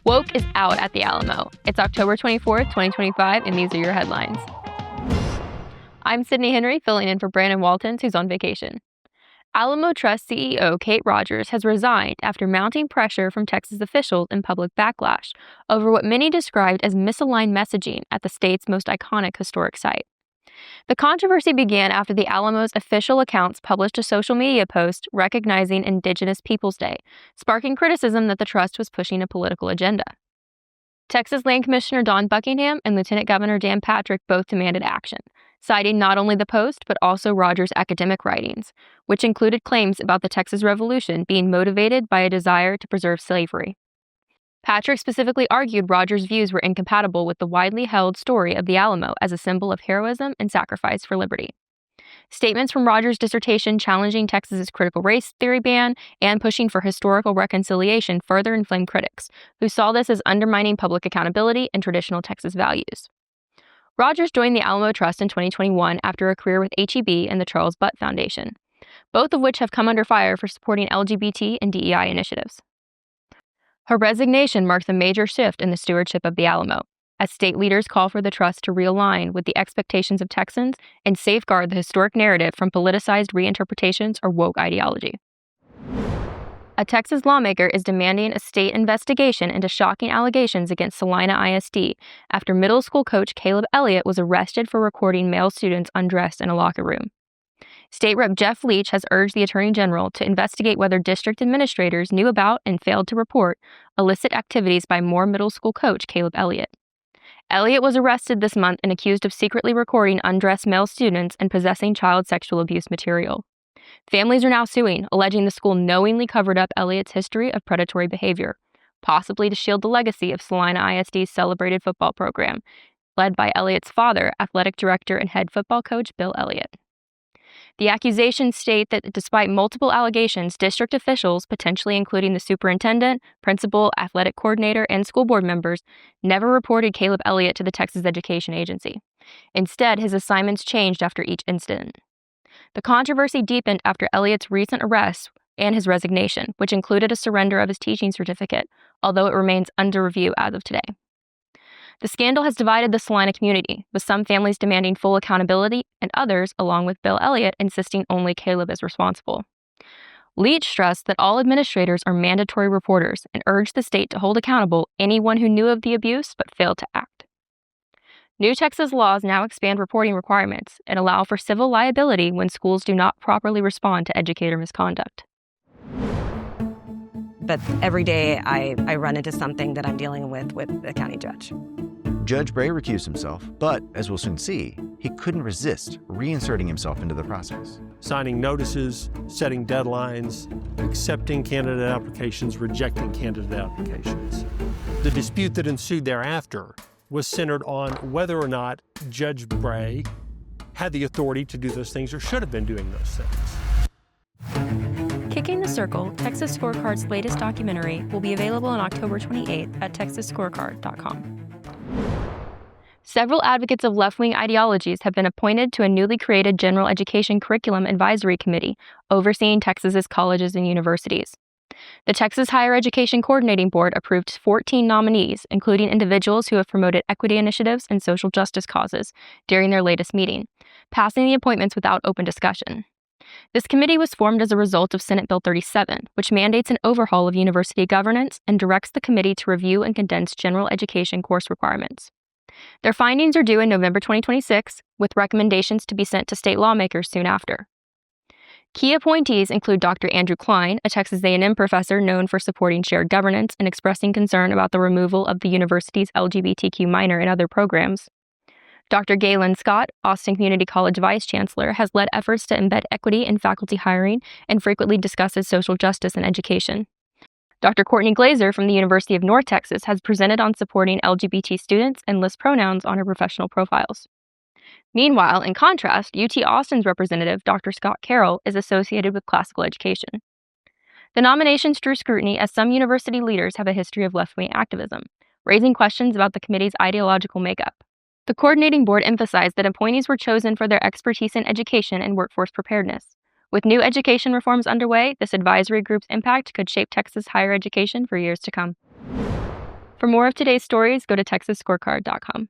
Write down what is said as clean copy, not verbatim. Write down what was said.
Woke is out at the Alamo. It's October 24th, 2025, and these are your headlines. I'm Sydney Henry, filling in for Brandon Waltons, who's on vacation. Alamo Trust CEO Kate Rogers has resigned after mounting pressure from Texas officials and public backlash over what many described as misaligned messaging at the state's most iconic historic site. The controversy began after the Alamo's official accounts published a social media post recognizing Indigenous Peoples Day, sparking criticism that the trust was pushing a political agenda. Texas Land Commissioner Don Buckingham and Lieutenant Governor Dan Patrick both demanded action, citing not only the post but also Rogers' academic writings, which included claims about the Texas Revolution being motivated by a desire to preserve slavery. Patrick specifically argued Rogers' views were incompatible with the widely held story of the Alamo as a symbol of heroism and sacrifice for liberty. Statements from Rogers' dissertation challenging Texas's critical race theory ban and pushing for historical reconciliation further inflamed critics, who saw this as undermining public accountability and traditional Texas values. Rogers joined the Alamo Trust in 2021 after a career with H-E-B and the Charles Butt Foundation, both of which have come under fire for supporting LGBT and DEI initiatives. Her resignation marks a major shift in the stewardship of the Alamo, as state leaders call for the trust to realign with the expectations of Texans and safeguard the historic narrative from politicized reinterpretations or woke ideology. A Texas lawmaker is demanding a state investigation into shocking allegations against Celina ISD after middle school coach Caleb Elliott was arrested for recording male students undressed in a locker room. State Rep. Jeff Leach has urged the Attorney General to investigate whether district administrators knew about and failed to report illicit activities by Moore Middle School coach Caleb Elliott. Elliott was arrested this month and accused of secretly recording undressed male students and possessing child sexual abuse material. Families are now suing, alleging the school knowingly covered up Elliott's history of predatory behavior, possibly to shield the legacy of Celina ISD's celebrated football program, led by Elliott's father, athletic director and head football coach Bill Elliott. The accusations state that despite multiple allegations, district officials, potentially including the superintendent, principal, athletic coordinator, and school board members, never reported Caleb Elliott to the Texas Education Agency. Instead, his assignments changed after each incident. The controversy deepened after Elliott's recent arrest and his resignation, which included a surrender of his teaching certificate, although it remains under review as of today. The scandal has divided the Celina community, with some families demanding full accountability and others, along with Bill Elliott, insisting only Caleb is responsible. Leach stressed that all administrators are mandatory reporters and urged the state to hold accountable anyone who knew of the abuse but failed to act. New Texas laws now expand reporting requirements and allow for civil liability when schools do not properly respond to educator misconduct. But every day I run into something that I'm dealing with the county judge. Judge Bray recused himself, but as we'll soon see, he couldn't resist reinserting himself into the process. Signing notices, setting deadlines, accepting candidate applications, rejecting candidate applications. The dispute that ensued thereafter was centered on whether or not Judge Bray had the authority to do those things or should have been doing those things. Kicking the Circle, Texas Scorecard's latest documentary, will be available on October 28th at texasscorecard.com. Several advocates of left-wing ideologies have been appointed to a newly created General Education Curriculum Advisory Committee overseeing Texas's colleges and universities. The Texas Higher Education Coordinating Board approved 14 nominees, including individuals who have promoted equity initiatives and social justice causes during their latest meeting, passing the appointments without open discussion. This committee was formed as a result of Senate Bill 37, which mandates an overhaul of university governance and directs the committee to review and condense general education course requirements. Their findings are due in November 2026, with recommendations to be sent to state lawmakers soon after. Key appointees include Dr. Andrew Klein, a Texas A&M professor known for supporting shared governance and expressing concern about the removal of the university's LGBTQ minor in other programs. Dr. Galen Scott, Austin Community College Vice Chancellor, has led efforts to embed equity in faculty hiring and frequently discusses social justice in education. Dr. Courtney Glazer from the University of North Texas has presented on supporting LGBT students and lists pronouns on her professional profiles. Meanwhile, in contrast, UT Austin's representative, Dr. Scott Carroll, is associated with classical education. The nominations drew scrutiny as some university leaders have a history of left-wing activism, raising questions about the committee's ideological makeup. The coordinating board emphasized that appointees were chosen for their expertise in education and workforce preparedness. With new education reforms underway, this advisory group's impact could shape Texas higher education for years to come. For more of today's stories, go to texasscorecard.com.